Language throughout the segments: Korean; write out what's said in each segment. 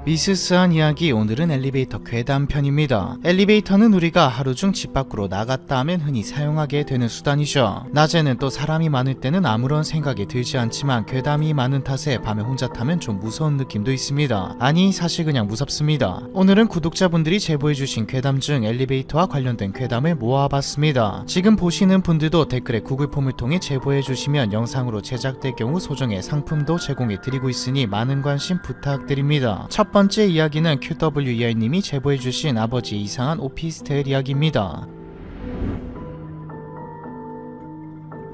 미스스한 이야기, 오늘은 엘리베이터 괴담 편입니다. 엘리베이터는 우리가 하루 중 집 밖으로 나갔다 하면 흔히 사용하게 되는 수단이죠. 낮에는 또 사람이 많을 때는 아무런 생각이 들지 않지만 괴담이 많은 탓에 밤에 혼자 타면 좀 무서운 느낌도 있습니다. 아니, 사실 그냥 무섭습니다. 오늘은 구독자분들이 제보해주신 괴담 중 엘리베이터와 관련된 괴담을 모아봤습니다. 지금 보시는 분들도 댓글에 구글 폼을 통해 제보해주시면 영상으로 제작될 경우 소정의 상품도 제공해드리고 있으니 많은 관심 부탁드립니다. 첫 번째 이야기는 QWER님이 제보해주신 아버지의 이상한 오피스텔 이야기입니다.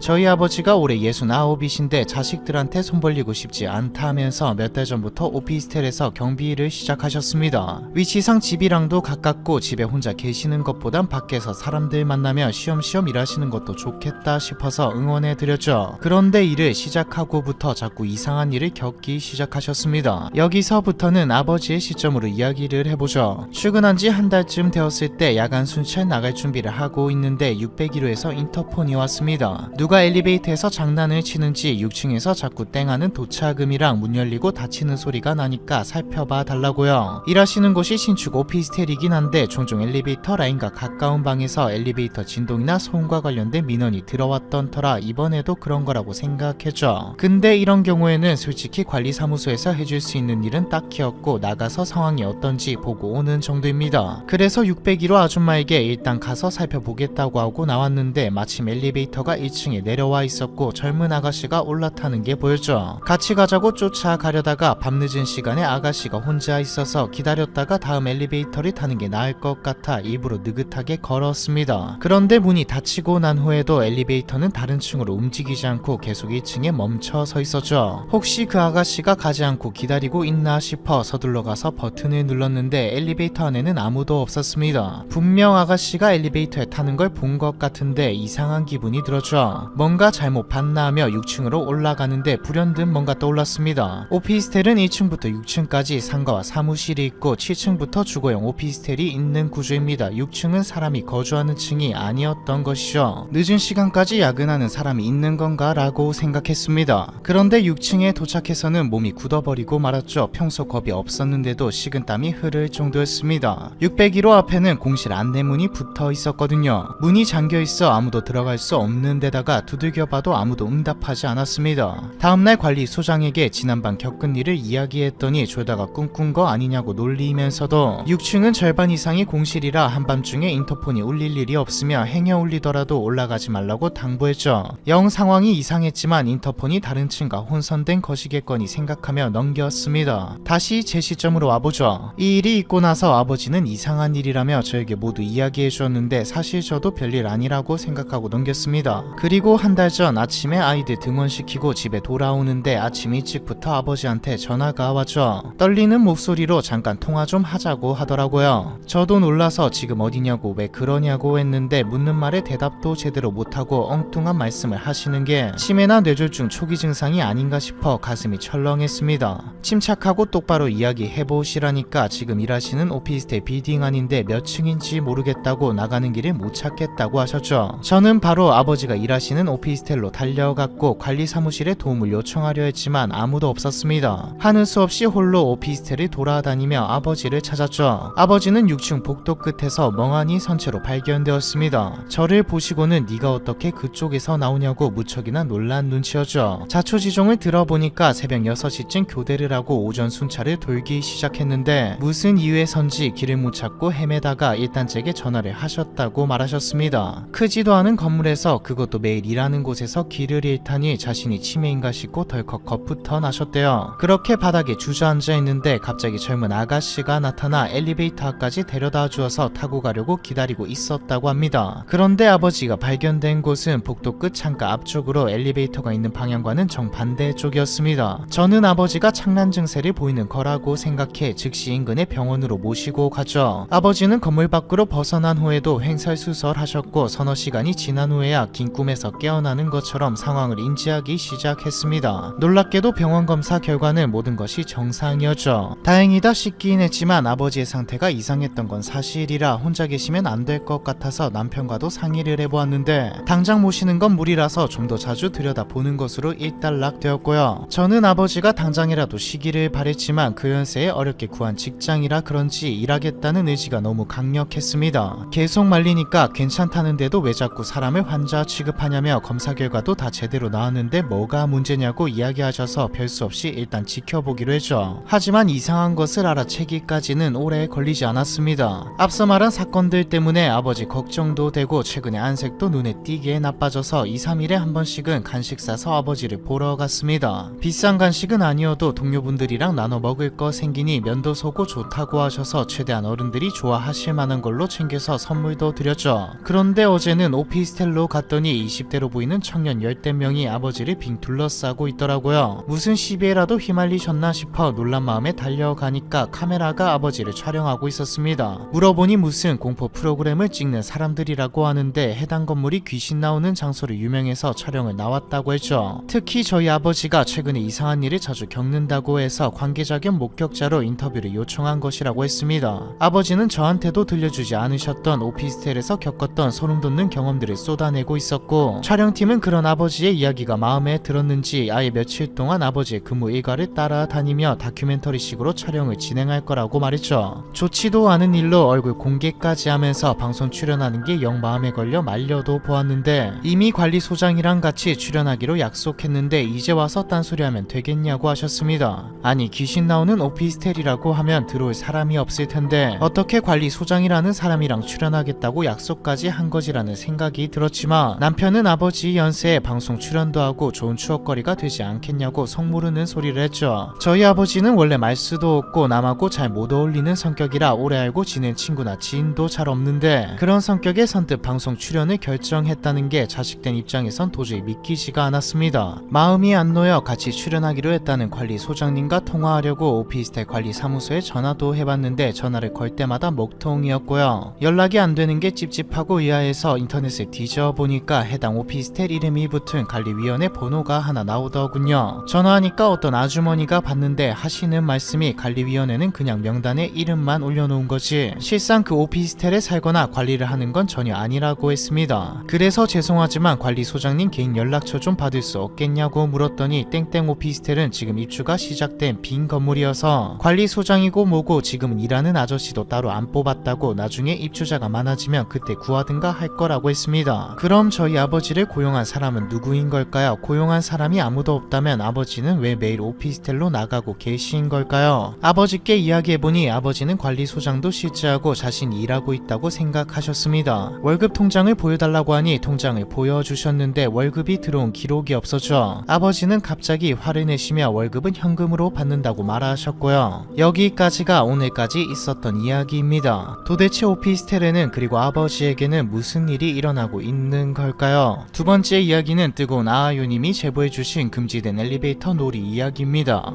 저희 아버지가 올해 69이신데 자식들한테 손 벌리고 싶지 않다 하면서 몇 달 전부터 오피스텔에서 경비 일을 시작하셨습니다. 위치상 집이랑도 가깝고 집에 혼자 계시는 것보단 밖에서 사람들 만나며 쉬엄쉬엄 일하시는 것도 좋겠다 싶어서 응원해드렸죠. 그런데 일을 시작하고부터 자꾸 이상한 일을 겪기 시작하셨습니다. 여기서부터는 아버지의 시점으로 이야기를 해보죠. 출근한 지 한 달쯤 되었을 때 야간 순찰 나갈 준비를 하고 있는데 601호에서 인터폰이 왔습니다. 누가 엘리베이터에서 장난을 치는지 6층에서 자꾸 땡하는 도차금이랑 문 열리고 닫히는 소리가 나니까 살펴봐 달라고요. 일하시는 곳이 신축 오피스텔이긴 한데 종종 엘리베이터 라인과 가까운 방에서 엘리베이터 진동이나 소음과 관련된 민원이 들어왔던 터라 이번에도 그런 거라고 생각했죠. 근데 이런 경우에는 솔직히 관리사무소에서 해줄 수 있는 일은 딱히 없고 나가서 상황이 어떤지 보고 오는 정도입니다. 그래서 601호 아줌마에게 일단 가서 살펴보겠다고 하고 나왔는데 마침 엘리베이터가 1층에 내려와 있었고 젊은 아가씨가 올라타는 게 보였죠. 같이 가자고 쫓아가려다가 밤늦은 시간에 아가씨가 혼자 있어서 기다렸다가 다음 엘리베이터를 타는 게 나을 것 같아 일부러 느긋하게 걸었습니다. 그런데 문이 닫히고 난 후에도 엘리베이터는 다른 층으로 움직이지 않고 계속 1층에 멈춰 서 있었죠. 혹시 그 아가씨가 가지 않고 기다리고 있나 싶어 서둘러 가서 버튼을 눌렀는데 엘리베이터 안에는 아무도 없었습니다. 분명 아가씨가 엘리베이터에 타는 걸 본 것 같은데 이상한 기분이 들었죠. 뭔가 잘못 봤나 하며 6층으로 올라가는데 불현듯 뭔가 떠올랐습니다. 오피스텔은 1층부터 6층까지 상가와 사무실이 있고 7층부터 주거용 오피스텔이 있는 구조입니다. 6층은 사람이 거주하는 층이 아니었던 것이죠. 늦은 시간까지 야근하는 사람이 있는 건가 라고 생각했습니다. 그런데 6층에 도착해서는 몸이 굳어버리고 말았죠. 평소 겁이 없었는데도 식은땀이 흐를 정도였습니다. 601호 앞에는 공실 안내문이 붙어 있었거든요. 문이 잠겨 있어 아무도 들어갈 수 없는 데다가 두들겨봐도 아무도 응답하지 않았습니다. 다음날 관리소장에게 지난밤 겪은 일을 이야기했더니 졸다가 꿈꾼 거 아니냐고 놀리면서도 6층은 절반 이상이 공실이라 한밤중에 인터폰이 울릴 일이 없으며 행여 울리더라도 올라가지 말라고 당부했죠. 영 상황이 이상했지만 인터폰이 다른 층과 혼선된 것이겠거니 생각하며 넘겼습니다. 다시 제 시점으로 와보죠. 이 일이 있고 나서 아버지는 이상한 일이라며 저에게 모두 이야기해 주었는데 사실 저도 별일 아니라고 생각하고 넘겼습니다. 그리고 한 달 전 아침에 아이들 등원시키고 집에 돌아오는데 아침 일찍부터 아버지한테 전화가 왔죠. 떨리는 목소리로 잠깐 통화 좀 하자고 하더라고요. 저도 놀라서 지금 어디냐고 왜 그러냐고 했는데 묻는 말에 대답도 제대로 못하고 엉뚱한 말씀을 하시는 게 치매나 뇌졸중 초기 증상이 아닌가 싶어 가슴이 철렁했습니다. 침착하고 똑바로 이야기해보시라니까 지금 일하시는 오피스텔 빌딩 아닌데 몇 층인지 모르겠다고 나가는 길을 못 찾겠다고 하셨죠. 저는 바로 아버지가 일하시는 오피스텔로 달려갔고 관리사무실에 도움을 요청하려 했지만 아무도 없었습니다. 하는 수 없이 홀로 오피스텔을 돌아다니며 아버지를 찾았죠. 아버지는 6층 복도 끝에서 멍하니 선체로 발견되었습니다. 저를 보시고는 네가 어떻게 그쪽에서 나오냐고 무척이나 놀란 눈치였죠. 자초지종을 들어보니까 새벽 6시쯤 교대를 하고 오전 순찰을 돌기 시작했는데 무슨 이유에선지 길을 못 찾고 헤매다가 일단 제게 전화를 하셨다고 말하셨습니다. 크지도 않은 건물에서 그것도 매일 일하는 곳에서 길을 잃다니 자신이 치매인가 싶고 덜컥 겁부터 나셨대요. 그렇게 바닥에 주저앉아 있는데 갑자기 젊은 아가씨가 나타나 엘리베이터 앞까지 데려다 주어서 타고 가려고 기다리고 있었다고 합니다. 그런데 아버지가 발견된 곳은 복도 끝 창가 앞쪽으로 엘리베이터가 있는 방향과는 정반대 쪽이었습니다. 저는 아버지가 창란 증세를 보이는 거라고 생각해 즉시 인근의 병원으로 모시고 갔죠. 아버지는 건물 밖으로 벗어난 후에도 횡설수설하셨고 서너 시간이 지난 후에야 긴 꿈에서 깨어나는 것처럼 상황을 인지하기 시작했습니다. 놀랍게도 병원 검사 결과는 모든 것이 정상이었죠. 다행이다 싶긴 했지만 아버지의 상태가 이상했던 건 사실이라 혼자 계시면 안 될 것 같아서 남편과도 상의를 해보았는데 당장 모시는 건 무리라서 좀 더 자주 들여다보는 것으로 일단락되었고요. 저는 아버지가 당장이라도 쉬기를 바랬지만 그 연세에 어렵게 구한 직장이라 그런지 일하겠다는 의지가 너무 강력했습니다. 계속 말리니까 괜찮다는데도 왜 자꾸 사람을 환자 취급하냐며 검사 결과도 다 제대로 나왔는데 뭐가 문제냐고 이야기하셔서 별 수 없이 일단 지켜보기로 했죠. 하지만 이상한 것을 알아채기까지는 오래 걸리지 않았습니다. 앞서 말한 사건들 때문에 아버지 걱정도 되고 최근에 안색도 눈에 띄게 나빠져서 2, 3일에 한 번씩은 간식 사서 아버지를 보러 갔습니다. 비싼 간식은 아니어도 동료분들이랑 나눠 먹을 거 생기니 면도 서고 좋다고 하셔서 최대한 어른들이 좋아하실 만한 걸로 챙겨서 선물도 드렸죠. 그런데 어제는 오피스텔로 갔더니 20대로 보이는 청년 열댓 명이 아버지를 빙 둘러싸고 있더라고요. 무슨 시비에라도 휘말리셨나 싶어 놀란 마음에 달려가니까 카메라가 아버지를 촬영하고 있었습니다. 물어보니 무슨 공포 프로그램을 찍는 사람들이라고 하는데 해당 건물이 귀신 나오는 장소로 유명해서 촬영을 나왔다고 했죠. 특히 저희 아버지가 최근에 이상한 일을 자주 겪는다고 해서 관계자 겸 목격자로 인터뷰를 요청한 것이라고 했습니다. 아버지는 저한테도 들려주지 않으셨던 오피스텔에서 겪었던 소름 돋는 경험들을 쏟아내고 있었고 촬영팀은 그런 아버지의 이야기가 마음에 들었는지 아예 며칠 동안 아버지의 근무 일과를 따라다니며 다큐멘터리식으로 촬영을 진행할 거라고 말했죠. 좋지도 않은 일로 얼굴 공개까지 하면서 방송 출연하는 게 영 마음에 걸려 말려도 보았는데 이미 관리소장이랑 같이 출연하기로 약속했는데 이제 와서 딴소리하면 되겠냐고 하셨습니다. 아니 귀신 나오는 오피스텔이라고 하면 들어올 사람이 없을 텐데 어떻게 관리소장이라는 사람이랑 출연하겠다고 약속까지 한 거지라는 생각이 들었지만 남편은 아버지 연세에 방송 출연도 하고 좋은 추억거리가 되지 않겠냐고 속모르는 소리를 했죠. 저희 아버지는 원래 말수도 없고 남하고 잘 못 어울리는 성격이라 오래 알고 지낸 친구나 지인도 잘 없는데 그런 성격에 선뜻 방송 출연을 결정했다는 게 자식된 입장에선 도저히 믿기지가 않았습니다. 마음이 안 놓여 같이 출연하기로 했다는 관리소장님과 통화하려고 오피스텔 관리사무소에 전화도 해봤는데 전화를 걸 때마다 먹통이었고요. 연락이 안 되는 게 찝찝하고 의아해서 인터넷에 뒤져보니까 해당 오피스텔 이름이 붙은 관리위원회 번호가 하나 나오더군요. 전화하니까 어떤 아주머니가 받는데 하시는 말씀이 관리위원회는 그냥 명단에 이름만 올려놓은 거지 실상 그 오피스텔에 살거나 관리를 하는 건 전혀 아니라고 했습니다. 그래서 죄송하지만 관리소장님 개인 연락처 좀 받을 수 없겠냐고 물었더니 땡땡 오피스텔은 지금 입주가 시작된 빈 건물이어서 관리소장이고 뭐고 지금은 일하는 아저씨도 따로 안 뽑았다고 나중에 입주자가 많아지면 그때 구하든가 할 거라고 했습니다. 그럼 저희 아버지를 고용한 사람은 누구인 걸까요? 고용한 사람이 아무도 없다면 아버지는 왜 매일 오피스텔로 나가고 계신 걸까요? 아버지께 이야기해보니 아버지는 관리소장도 실제하고 자신이 일하고 있다고 생각하셨습니다. 월급 통장을 보여달라고 하니 통장을 보여주셨는데 월급이 들어온 기록이 없어져 아버지는 갑자기 화를 내시며 월급은 현금으로 받는다고 말하셨고요. 여기까지가 오늘까지 있었던 이야기입니다. 도대체 오피스텔에는 그리고 아버지에게는 무슨 일이 일어나고 있는 걸까요? 두 번째 이야기는 뜨거운 아아유님이 제보해주신 금지된 엘리베이터 놀이 이야기입니다.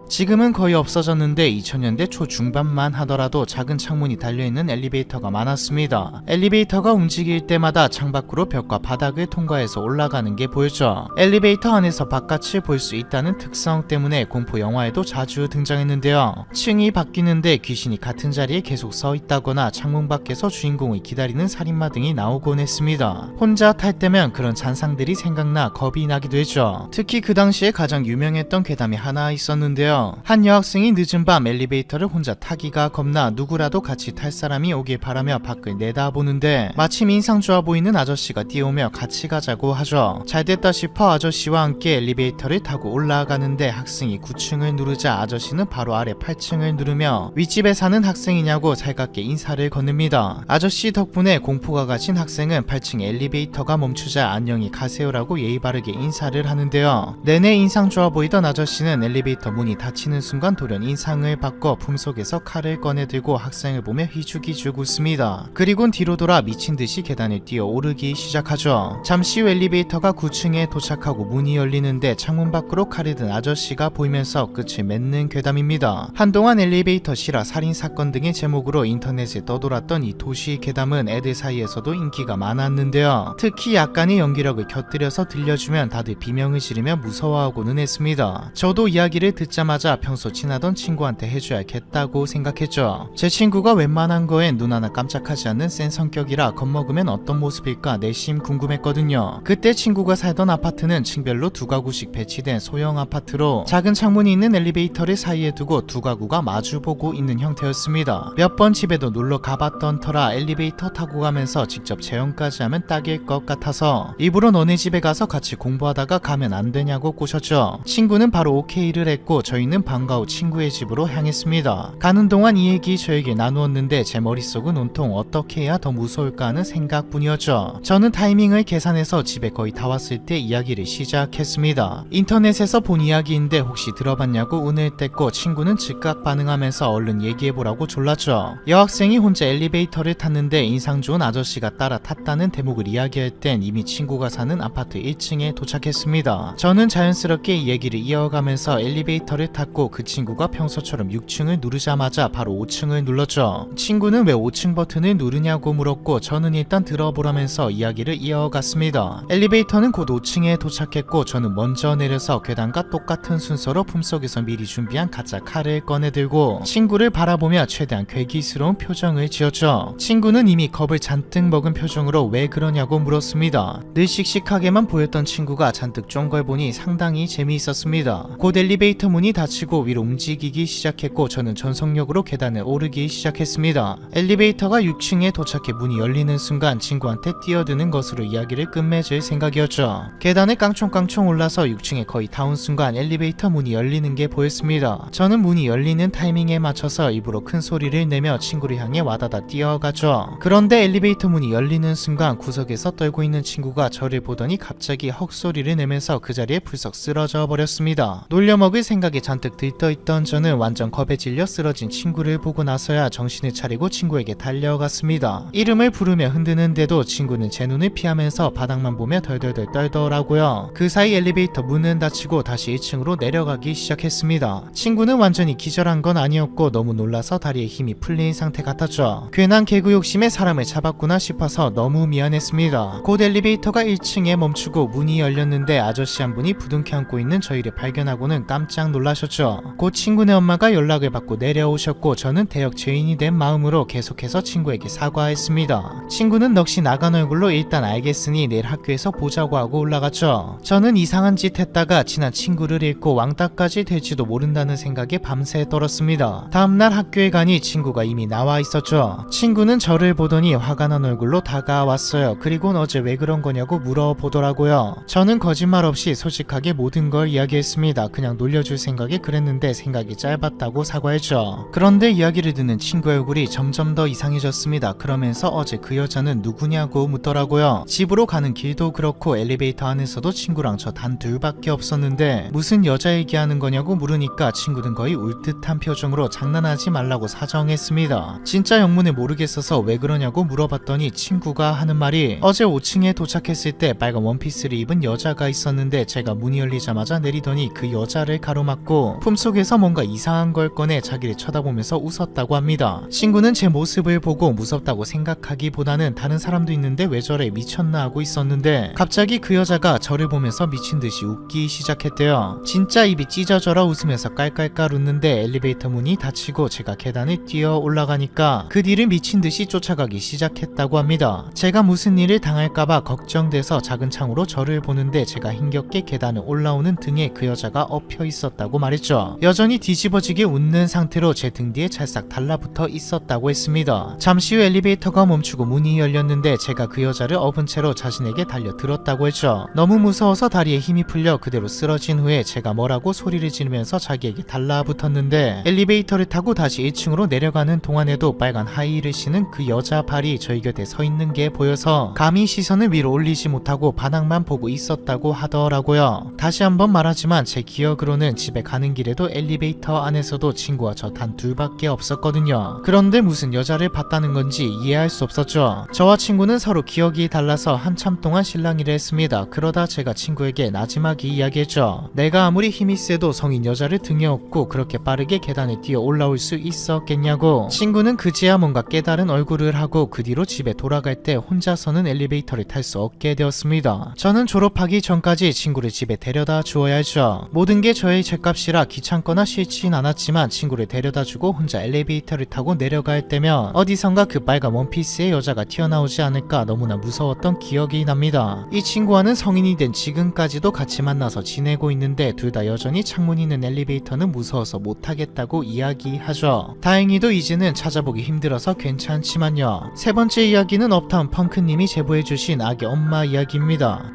지금은 거의 없어졌는데 2000년대 초중반만 하더라도 작은 창문이 달려있는 엘리베이터가 많았습니다. 엘리베이터가 움직일 때마다 창밖으로 벽과 바닥을 통과해서 올라가는 게 보였죠. 엘리베이터 안에서 바깥을 볼 수 있다는 특성 때문에 공포 영화에도 자주 등장했는데요. 층이 바뀌는데 귀신이 같은 자리에 계속 서 있다거나 창문 밖에서 주인공을 기다리는 살인마 등이 나오곤 했습니다. 혼자 탈 때면 그런 잔상들이 생각나 겁이 나기도 했죠. 특히 그 당시에 가장 유명했던 괴담이 하나 있었는데요. 한 여학생이 늦은 밤 엘리베이터를 혼자 타기가 겁나 누구라도 같이 탈 사람이 오길 바라며 밖을 내다보는데 마침 인상 좋아 보이는 아저씨가 뛰어오며 같이 가자고 하죠. 잘됐다 싶어 아저씨와 함께 엘리베이터를 타고 올라가는데 학생이 9층을 누르자 아저씨는 바로 아래 8층을 누르며 윗집에 사는 학생이냐고 살갑게 인사를 건넵니다. 아저씨 덕분에 공포가 가신 학생은 8층 엘리베이터가 멈추자 안녕히 가세요라고 예의 바르게 인사를 하는데요. 내내 인상 좋아 보이던 아저씨는 엘리베이터 문이 닫히는 순간 돌연 인상을 바꿔 품속에서 칼을 꺼내들고 학생을 보며 희죽희죽 웃습니다. 그리곤 뒤로 돌아 미친듯이 계단을 뛰어오르기 시작하죠. 잠시 후 엘리베이터가 9층에 도착하고 문이 열리는데 창문 밖으로 칼을 든 아저씨가 보이면서 끝을 맺는 괴담입니다. 한동안 엘리베이터 실화 살인사건 등의 제목으로 인터넷에 떠돌았던 이 도시 괴담은 애들 사이에서도 인기가 많았는데요. 특히 약간의 연기력을 곁들여서 들려주면 다들 비명을 지르며 무서워하고는 했습니다. 저도 이야기를 듣자마자 평소 친하던 친구한테 해줘야겠다고 생각했죠. 제 친구가 웬만한 거엔 눈 하나 깜짝하지 않는 센 성격이라 겁먹으면 어떤 모습일까 내심 궁금했거든요. 그때 친구가 살던 아파트는 층별로 2가구씩 배치된 소형 아파트로 작은 창문이 있는 엘리베이터를 사이에 두고 2가구가 마주보고 있는 형태였습니다. 몇 번 집에도 놀러 가봤던 터라 엘리베이터 타고 가면서 직접 체험까지 하면 딱일 것 같아서 일부러 너네 집에 가서 같이 공부하다가 가면 안 되냐고 꼬셨죠. 친구는 바로 오케이를 했고 저희는 방과 후 친구의 집으로 향했습니다. 가는 동안 이 얘기 저에게 나누었는데 제 머릿속은 온통 어떻게 해야 더 무서울까 하는 생각뿐이었죠. 저는 타이밍을 계산해서 집에 거의 다 왔을 때 이야기를 시작했습니다. 인터넷에서 본 이야기인데 혹시 들어봤냐고 운을 뗐고 친구는 즉각 반응하면서 얼른 얘기해보라고 졸랐죠. 여학생이 혼자 엘리베이터를 탔는데 인상 좋은 아저씨가 따라 탔다는 대목을 이야기할 땐 이미 친구가 사는 아파트 1층에 도착했습니다. 저는 자연스럽게 이 얘기를 이어가면서 엘리베이터를 탔고 그 친구가 평소처럼 6층을 누르자마자 바로 5층을 눌렀죠. 친구는 왜 5층 버튼을 누르냐고 물었고 저는 일단 들어보라면서 이야기를 이어갔습니다. 엘리베이터는 곧 5층에 도착했고 저는 먼저 내려서 계단과 똑같은 순서로 품속에서 미리 준비한 가짜 칼을 꺼내들고 친구를 바라보며 최대한 괴기스러운 표정을 지었죠. 친구는 이미 겁을 잔뜩 먹은 표정으로 왜 그러냐고 물었습니다. 늘 씩씩하게만 보였던 친구가 잔뜩 쫀 걸 보니 상당히 재미있었습니다. 곧 엘리베이터 문이 닫히고 위로 움직이기 시작했고 저는 전속력으로 계단을 오르기 시작했습니다. 엘리베이터가 6층에 도착해 문이 열리는 순간 친구한테 뛰어드는 것으로 이야기를 끝맺을 생각이었죠. 계단을 깡총깡총 올라서 6층에 거의 닿은 순간 엘리베이터 문이 열리는 게 보였습니다. 저는 문이 열리는 타이밍에 맞춰서 입으로 큰 소리를 내며 친구를 향해 와다다 뛰어가죠. 그런데 엘리베이터 문이 열리는 순간 구석에서 떨고 있는 친구가 저를 보더니 갑자기 헉소리를 내면서 그 자리에 불썩 쓰러져 버렸습니다. 놀려먹을 생각에 잔뜩 들떠있던 저는 완전 겁에 질려 쓰러진 친구를 보고 나서야 정신을 차리고 친구에게 달려갔습니다. 이름을 부르며 흔드는데도 친구는 제 눈을 피하면서 바닥만 보며 덜덜덜 떨더라고요. 그 사이 엘리베이터 문은 닫히고 다시 1층으로 내려가기 시작했습니다. 친구는 완전히 기절한 건 아니었고 너무 놀라서 다리에 힘이 풀린 상태 같았죠. 괜한 개그 욕심에 사람을 잡았구나 싶어서 너무 미안했습니다. 곧 엘리베이터가 1층에 멈추고 문이 열렸는데 아저씨 한 분이 부둥켜 안고 있는 저희를 발견하고는 깜짝 놀라셨죠. 곧 친구네 엄마가 연락을 받고 내려오셨고 저는 대역 죄인이 된 마음으로 계속해서 친구에게 사과했습니다. 친구는 넋이 나간 얼굴로 일단 알겠으니 내일 학교에서 보자고 하고 올라갔죠. 저는 이상한 짓 했다가 친한 친구를 잃고 왕따까지 될지도 모른다는 생각에 밤새 떨었습니다. 다음날 학교에 가니 친구가 이미 나와 있었죠. 친구는 저를 보더니 화가 난 얼굴로 다가왔어요. 그리고 어제 왜 그런 거냐고 물어보더라고요. 저는 거짓말 없이 솔직하게 모든 걸 이야기했습니다. 그냥 놀려줄 생각에 그랬는데 생각이 짧았다고 사과했죠. 그런데 이야기를 듣는 친구의 얼굴이 점점 더 이상해졌습니다. 그러면서 어제 그 여자는 누구냐고 묻더라고요. 집으로 가는 길도 그렇고 엘리베이터 안에서도 친구랑 저 단 둘밖에 없었는데 무슨 여자 얘기하는 거냐고 물으니까 친구는 거의 울 듯한 표정으로 장난하지 말라고 사정했습니다. 진짜 영문을 모르겠어서 왜 그러냐고 물어봤더니 친구가 하는 말이 어제 5층에 도착했을 때 빨간 원피스를 입은 여자가 있었는데 제가 문이 열리자마자 내리더니 그 여자를 가로막고 품속에서 뭔가 이상한 걸 꺼내 자기를 쳐다보면서 웃었다고 합니다. 친구는 제 모습을 보고 무섭다고 생각하기보다는 다른 사람도 있는데 왜 저래 미쳤나 하고 있었는데 갑자기 그 여자가 저를 보면서 미친듯이 웃기 시작했대요. 진짜 입이 찢어져라 웃으면서 깔깔깔 웃는데 엘리베이터 문이 닫히고 제가 계단을 뛰어 올라가니까 그 뒤를 미친듯이 쫓아가기 시작했다고 합니다. 제가 무슨 일을 당할까봐 걱정돼서 작은 창으로 저를 보는데 제가 힘겹게 계단을 올라오는 등에 그 여자가 엎혀 있었다고 말했죠. 여전히 뒤집어지게 웃는 상태로 제 등 뒤에 찰싹 달라붙어 있었다고 했습니다. 잠시 후 엘리베이터가 멈추고 문이 열렸는데 제가 그 여자를 업은 채로 자신에게 달려들었다고 했죠. 너무 무서워서 다리에 힘이 풀려 그대로 쓰러진 후에 제가 뭐라고 소리를 지르면서 자기에게 달라붙었는데 엘리베이터를 타고 다시 1층으로 내려가는 동안에도 빨간 하이힐을 신은 그 여자 발이 저희 곁에 서 있는 게 보여서 감히 시선을 위로 올리지 못하고 바닥만 보고 있었다고 하더라고요. 다시 한번 말하지만 제 기억으로는 집에 가는 가는 길에도 엘리베이터 안에서도 친구와 저 단 둘밖에 없었거든요. 그런데 무슨 여자를 봤다는 건지 이해할 수 없었죠. 저와 친구는 서로 기억이 달라서 한참 동안 실랑이를 했습니다. 그러다 제가 친구에게 나지막이 이야기했죠. 내가 아무리 힘이 세도 성인 여자를 등에 업고 그렇게 빠르게 계단에 뛰어 올라올 수 있었겠냐고. 친구는 그제야 뭔가 깨달은 얼굴을 하고 그 뒤로 집에 돌아갈 때 혼자서는 엘리베이터를 탈 수 없게 되었습니다. 저는 졸업하기 전까지 친구를 집에 데려다 주어야 했죠. 모든 게 저의 죗값이라 귀찮거나 싫진 않았지만 친구를 데려다주고 혼자 엘리베이터를 타고 내려갈 때면 어디선가 그 빨간 원피스의 여자가 튀어나오지 않을까 너무나 무서웠던 기억이 납니다. 이 친구와는 성인이 된 지금까지도 같이 만나서 지내고 있는데 둘 다 여전히 창문 있는 엘리베이터는 무서워서 못타겠다고 이야기하죠. 다행히도 이제는 찾아보기 힘들어서 괜찮지만요. 세 번째 이야기는 업타운 펑크님이 제보해주신 아기 엄마 이야기입니다.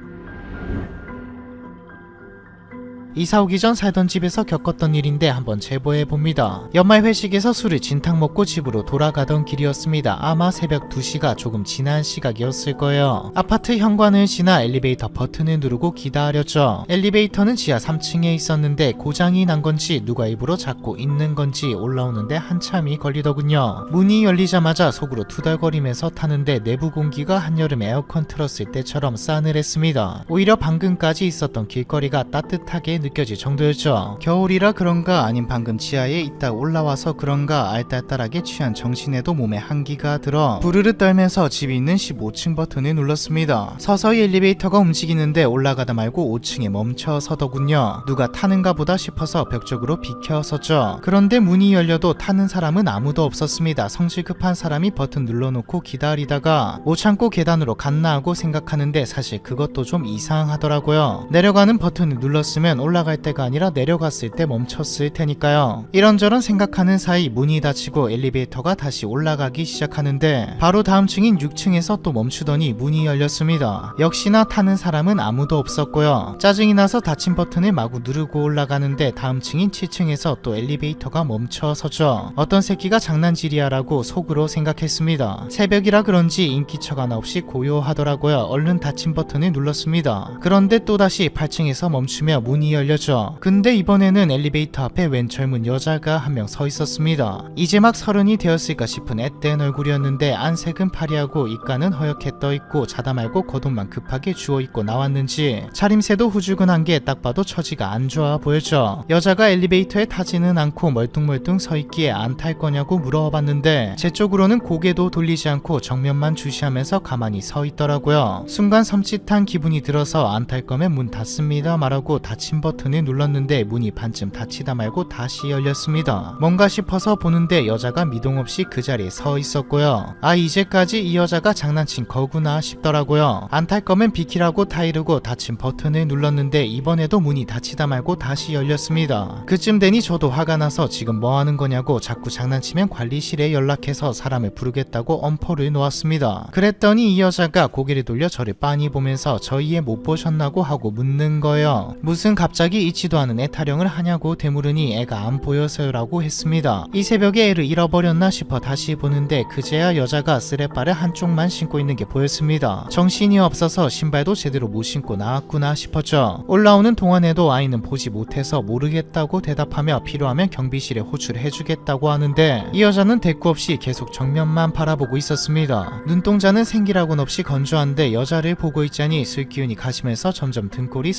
이사 오기 전 살던 집에서 겪었던 일인데 한번 제보해봅니다. 연말 회식에서 술을 진탕 먹고 집으로 돌아가던 길이었습니다. 아마 새벽 2시가 조금 지난 시각이었을 거예요. 아파트 현관을 지나 엘리베이터 버튼을 누르고 기다렸죠. 엘리베이터는 지하 3층에 있었는데 고장이 난 건지 누가 입으로 잡고 있는 건지 올라오는데 한참이 걸리더군요. 문이 열리자마자 속으로 투덜거리면서 타는데 내부 공기가 한여름 에어컨 틀었을 때처럼 싸늘했습니다. 오히려 방금까지 있었던 길거리가 따뜻하게 느껴질 정도였죠. 겨울이라 그런가 아님 방금 지하에 있다 올라와서 그런가 알딸딸하게 취한 정신에도 몸에 한기가 들어 부르르 떨면서 집이 있는 15층 버튼을 눌렀습니다. 서서히 엘리베이터가 움직이는데 올라가다 말고 5층에 멈춰 서더군요. 누가 타는가 보다 싶어서 벽 쪽으로 비켜섰죠. 그런데 문이 열려도 타는 사람은 아무도 없었습니다. 성질 급한 사람이 버튼 눌러놓고 기다리다가 못 참고 계단으로 갔나 하고 생각하는데 사실 그것도 좀 이상하더라고요. 내려가는 버튼을 눌렀으면 올라갈 때가 아니라 내려갔을 때 멈췄을 테니까요. 이런저런 생각하는 사이 문이 닫히고 엘리베이터가 다시 올라가기 시작하는데 바로 다음 층인 6층에서 또 멈추더니 문이 열렸습니다. 역시나 타는 사람은 아무도 없었고요. 짜증이 나서 닫힌 버튼을 마구 누르고 올라가는데 다음 층인 7층에서 또 엘리베이터가 멈춰서죠. 어떤 새끼가 장난질이야 라고 속으로 생각했습니다. 새벽이라 그런지 인기척 하나 없이 고요하더라고요. 얼른 닫힌 버튼을 눌렀습니다. 그런데 또다시 8층에서 멈추며 문이 열렸죠. 근데 이번에는 엘리베이터 앞에 웬 젊은 여자가 한 명 서 있었습니다. 이제 막 30이 되었을까 싶은 앳된 얼굴이었는데 안색은 파리하고 입가는 허옇게 떠있고 자다 말고 겉옷만 급하게 주워입고 나왔는지 차림새도 후줄근한 게 딱 봐도 처지가 안 좋아 보였죠. 여자가 엘리베이터에 타지는 않고 멀뚱멀뚱 서 있기에 안 탈 거냐고 물어봤는데 제 쪽으로는 고개도 돌리지 않고 정면만 주시하면서 가만히 서 있더라고요. 순간 섬찟한 기분이 들어서 안 탈 거면 문 닫습니다 말하고 닫힌 버튼을 눌렀는데 문이 반쯤 닫히다 말고 다시 열렸습니다. 뭔가 싶어서 보는데 여자가 미동없이 그 자리에 서 있었고요. 아, 이제까지 이 여자가 장난친 거구나 싶더라고요. 안 탈 거면 비키라고 타이르고 닫힌 버튼을 눌렀는데 이번에도 문이 닫히다 말고 다시 열렸습니다. 그쯤 되니 저도 화가 나서 지금 뭐 하는 거냐고 자꾸 장난치면 관리실에 연락해서 사람을 부르겠다고 엄포를 놓았습니다. 그랬더니 이 여자가 고개를 돌려 저를 빤히 보면서 저희 애 못 보셨나고 하고 묻는 거예요. 무슨 갑자기 있지도 않은 애 타령을 하냐고 되물으니 애가 안 보여서요 라고 했습니다. 이 새벽에 애를 잃어버렸나 싶어 다시 보는데 그제야 여자가 쓰레빠를 한쪽만 신고 있는 게 보였습니다. 정신이 없어서 신발도 제대로 못 신고 나왔구나 싶었죠. 올라오는 동안에도 아이는 보지 못해서 모르겠다고 대답하며 필요하면 경비실에 호출해주겠다고 하는데 이 여자는 대꾸 없이 계속 정면만 바라보고 있었습니다. 눈동자는 생기라고는 없이 건조한데 여자를 보고 있자니 술기운이 가시면서 점점 등골이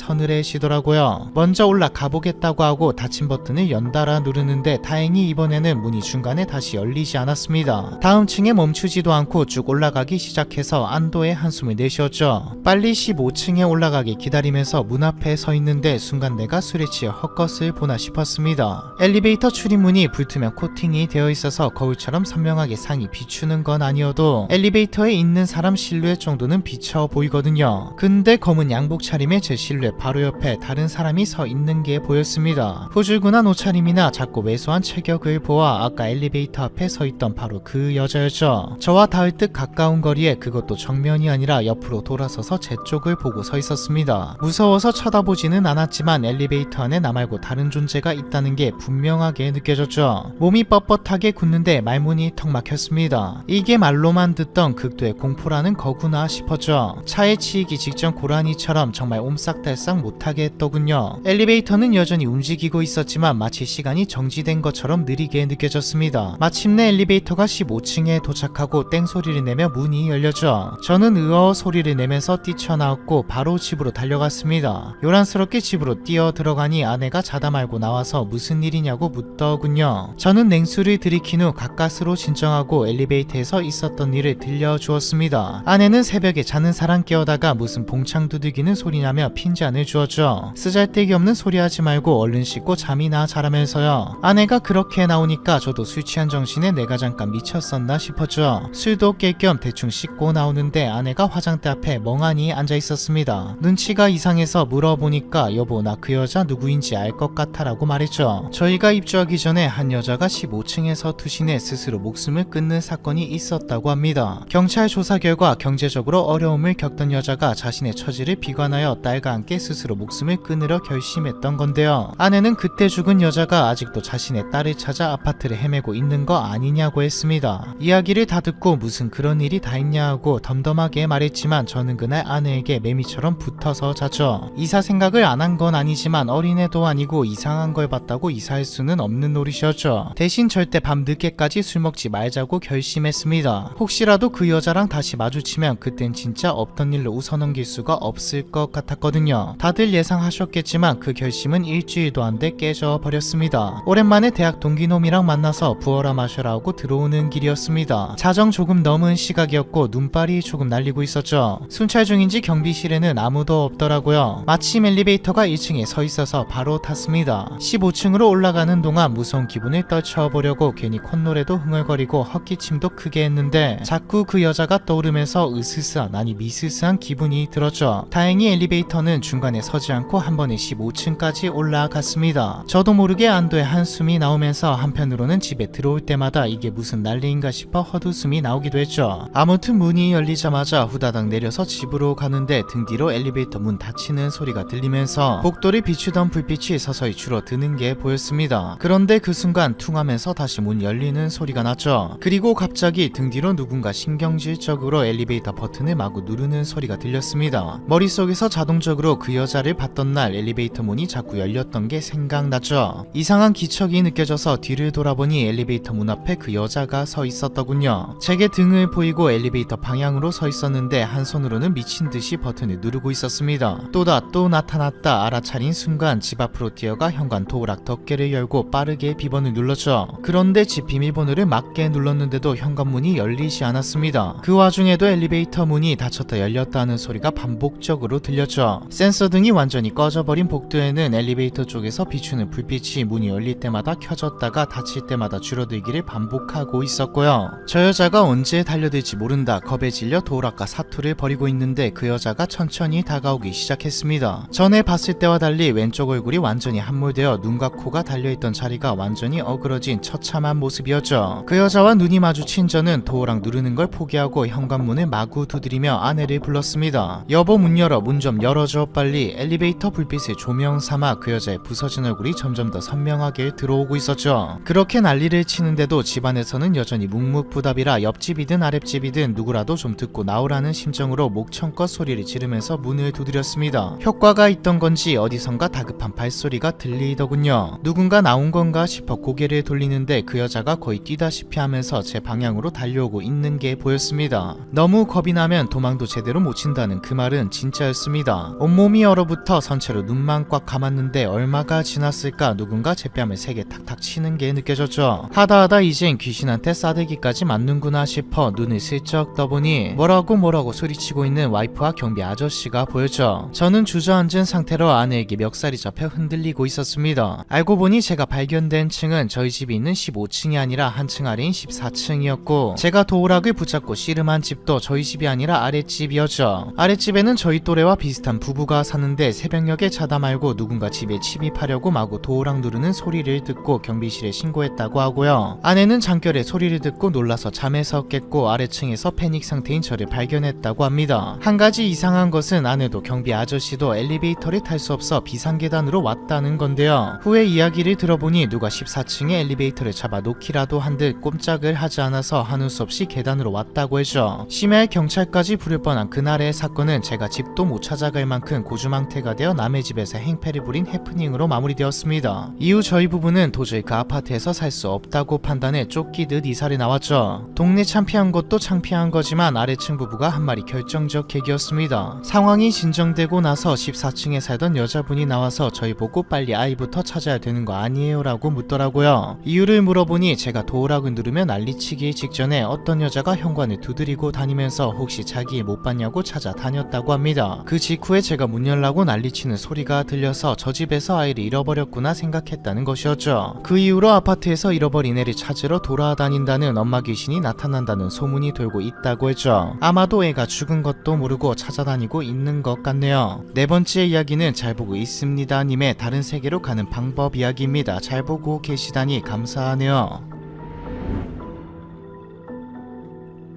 서늘해지더라고요. 먼저 올라가 보겠다고 하고 닫힌 버튼을 연달아 누르는데 다행히 이번에는 문이 중간에 다시 열리지 않았습니다. 다음 층에 멈추지도 않고 쭉 올라가기 시작해서 안도의 한숨을 내쉬었죠. 빨리 15층에 올라가기 기다리면서 문 앞에 서 있는데 순간 내가 술에 취해 헛것을 보나 싶었습니다. 엘리베이터 출입문이 불투명 코팅이 되어 있어서 거울처럼 선명하게 상이 비추는 건 아니어도 엘리베이터에 있는 사람 실루엣 정도는 비쳐 보이거든요. 근데 검은 양복 차림의 제 실루엣 바로 옆에 다른 사람이 서 있는 게 보였습니다. 후줄근한 옷차림이나 작고 왜소한 체격을 보아 아까 엘리베이터 앞에 서 있던 바로 그 여자였죠. 저와 닿을 듯 가까운 거리에 그것도 정면이 아니라 옆으로 돌아서서 제 쪽을 보고 서 있었습니다. 무서워서 쳐다보지는 않았지만 엘리베이터 안에 나 말고 다른 존재가 있다는 게 분명하게 느껴졌죠. 몸이 뻣뻣하게 굳는데 말문이 턱 막혔습니다. 이게 말로만 듣던 극도의 공포라는 거구나 싶었죠. 차에 치이기 직전 고라니처럼 정말 옴싹달싹 못하게 했더군요. 했죠. 엘리베이터는 여전히 움직이고 있었지만 마치 시간이 정지된 것처럼 느리게 느껴졌습니다. 마침내 엘리베이터가 15층에 도착하고 땡소리를 내며 문이 열렸죠. 저는 으어 소리를 내면서 뛰쳐나왔고 바로 집으로 달려갔습니다. 요란스럽게 집으로 뛰어 들어가니 아내가 자다 말고 나와서 무슨 일이냐고 묻더군요. 저는 냉수를 들이킨 후 가까스로 진정하고 엘리베이터에서 있었던 일을 들려주었습니다. 아내는 새벽에 자는 사람 깨우다가 무슨 봉창 두들기는 소리냐며 핀잔을 주었죠. 쓰잘데기 없는 소리 하지 말고 얼른 씻고 잠이나 자라면서요. 아내가 그렇게 나오니까 저도 술 취한 정신에 내가 잠깐 미쳤었나 싶었죠. 술도 깰 겸 대충 씻고 나오는데 아내가 화장대 앞에 멍하니 앉아 있었습니다. 눈치가 이상해서 물어보니까 여보 나 그 여자 누구인지 알 것 같아 라고 말했죠. 저희가 입주하기 전에 한 여자가 15층에서 투신해 스스로 목숨을 끊는 사건이 있었다고 합니다. 경찰 조사 결과 경제적으로 어려움을 겪던 여자가 자신의 처지를 비관하여 딸과 함께 스스로 목숨을 끊으려 결심했던 건데요. 아내는 그때 죽은 여자가 아직도 자신의 딸을 찾아 아파트를 헤매고 있는 거 아니냐고 했습니다. 이야기를 다 듣고 무슨 그런 일이 다 있냐 하고 덤덤하게 말했지만 저는 그날 아내에게 매미처럼 붙어서 잤죠. 이사 생각을 안 한 건 아니지만 어린애도 아니고 이상한 걸 봤다고 이사할 수는 없는 노릇이었죠. 대신 절대 밤 늦게까지 술 먹지 말자고 결심했습니다. 혹시라도 그 여자랑 다시 마주치면 그땐 진짜 없던 일로 웃어넘길 수가 없을 것 같았거든요. 다들 예상하셨겠지만 그 결심은 일주일도 안 돼 깨져 버렸습니다. 오랜만에 대학 동기놈이랑 만나서 부어라 마셔라 하고 들어오는 길이었습니다. 자정 조금 넘은 시각이었고 눈발이 조금 날리고 있었죠. 순찰 중인지 경비실에는 아무도 없더라고요. 마침 엘리베이터가 1층에 서 있어서 바로 탔습니다. 15층으로 올라가는 동안 무서운 기분을 떨쳐보려고 괜히 콧노래도 흥얼거리고 헛기침도 크게 했는데 자꾸 그 여자가 떠오르면서 으스스한 아니 미스스한 기분이 들었죠. 다행히 엘리베이터는 중간에 서지 않고 한 번에 15층까지 올라갔습니다. 저도 모르게 안도의 한숨이 나오면서 한편으로는 집에 들어올 때마다 이게 무슨 난리인가 싶어 헛웃음이 나오기도 했죠. 아무튼 문이 열리자마자 후다닥 내려서 집으로 가는데 등 뒤로 엘리베이터 문 닫히는 소리가 들리면서 복도를 비추던 불빛이 서서히 줄어드는 게 보였습니다. 그런데 그 순간 퉁하면서 다시 문 열리는 소리가 났죠. 그리고 갑자기 등 뒤로 누군가 신경질적으로 엘리베이터 버튼을 마구 누르는 소리가 들렸습니다. 머릿속에서 자동적으로 그 여자를 봤던 날 엘리베이터 문이 자꾸 열렸던 게 생각났죠. 이상한 기척이 느껴져서 뒤를 돌아보니 엘리베이터 문 앞에 그 여자가 서 있었더군요. 제게 등을 보이고 엘리베이터 방향으로 서 있었는데 한 손으로는 미친 듯이 버튼을 누르고 있었습니다. 또 나타났다 알아차린 순간 집 앞으로 뛰어가 현관 도어락 덮개를 열고 빠르게 비번을 눌렀죠. 그런데 집 비밀번호를 맞게 눌렀는데도 현관문이 열리지 않았습니다. 그 와중에도 엘리베이터 문이 닫혔다 열렸다 하는 소리가 반복적으로 들렸죠. 센서 등이 완전히 꺼져버린 복도에는 엘리베이터 쪽에서 비추는 불빛이 문이 열릴 때마다 켜졌다가 닫힐 때마다 줄어들기를 반복하고 있었고요. 저 여자가 언제 달려들지 모른다 겁에 질려 도어락과 사투를 벌이고 있는데 그 여자가 천천히 다가오기 시작했습니다. 전에 봤을 때와 달리 왼쪽 얼굴이 완전히 함몰되어 눈과 코가 달려있던 자리가 완전히 어그러진 처참한 모습이었죠. 그 여자와 눈이 마주친 저는 도어락 누르는 걸 포기하고 현관문을 마구 두드리며 아내를 불렀습니다. 여보 문 열어 문 좀 열어줘 빨리. 엘리베이터 불빛을 조명 삼아 그 여자의 부서진 얼굴이 점점 더 선명하게 들어오고 있었죠. 그렇게 난리를 치는데도 집안에서는 여전히 묵묵부답이라 옆집이든 아랫집이든 누구라도 좀 듣고 나오라는 심정으로 목청껏 소리를 지르면서 문을 두드렸습니다. 효과가 있던 건지 어디선가 다급한 발소리가 들리더군요. 누군가 나온 건가 싶어 고개를 돌리는데 그 여자가 거의 뛰다시피 하면서 제 방향으로 달려오고 있는 게 보였습니다. 너무 겁이 나면 도망도 제대로 못 친다는 그 말은 진짜였습니다. 온몸이 얼어붙어 선체로 눈만 꽉 감았는데 얼마가 지났을까 누군가 제 뺨을 세게 탁탁 치는 게 느껴졌죠. 하다하다 이젠 귀신한테 싸대기까지 맞는구나 싶어 눈을 슬쩍 떠보니 뭐라고 소리치고 있는 와이프와 경비 아저씨가 보였죠. 저는 주저앉은 상태로 아내에게 멱살이 잡혀 흔들리고 있었습니다. 알고 보니 제가 발견된 층은 저희 집이 있는 15층이 아니라 한층 아래인 14층이었고 제가 도어락을 붙잡고 씨름한 집도 저희 집이 아니라 아랫집이었죠. 아랫집에는 저희 또래와 비슷한 부부가 사는데 새벽녘에 자다 말고 누군가 집에 침입하려고 마구 도어락 누르는 소리를 듣고 경비실에 신고했다고 하고요. 아내는 잠결에 소리를 듣고 놀라서 잠에서 깼고 아래층에서 패닉 상태인 저를 발견했다고 합니다. 한 가지 이상한 것은 아내도 경비 아저씨도 엘리베이터를 탈 수 없어 비상계단으로 왔다는 건데요. 후에 이야기를 들어보니 누가 14층에 엘리베이터를 잡아 놓기라도 한 듯 꼼짝을 하지 않아서 하는 수 없이 계단으로 왔다고 했죠. 심야에 경찰까지 부를 뻔한 그날의 사건은 제가 집도 못 찾아갈 만큼 고주망태가 되어 남의 집에 집에서 행패를 부린 해프닝으로 마무리되었습니다. 이후 저희 부부는 도저히 그 아파트에서 살 수 없다고 판단해 쫓기듯 이사를 나왔죠. 동네 창피한 것도 창피한 거지만 아래층 부부가 한 말이 결정적 계기였습니다. 상황이 진정되고 나서 14층에 살던 여자분이 나와서 저희 보고 빨리 아이부터 찾아야 되는 거 아니에요? 라고 묻더라고요. 이유를 물어보니 제가 도어락을 누르며 난리치기 직전에 어떤 여자가 현관을 두드리고 다니면서 혹시 자기 못 봤냐고 찾아다녔다고 합니다. 그 직후에 제가 문 열라고 난리치는 소리가 들려서 저 집에서 아이를 잃어버렸구나 생각했다는 것이었죠. 그 이후로 아파트에서 잃어버린 애를 찾으러 돌아다닌다는 엄마 귀신이 나타난다는 소문이 돌고 있다고 했죠. 아마도 애가 죽은 것도 모르고 찾아다니고 있는 것 같네요. 네 번째 이야기는 잘 보고 있습니다 님의 다른 세계로 가는 방법 이야기입니다. 잘 보고 계시다니 감사하네요.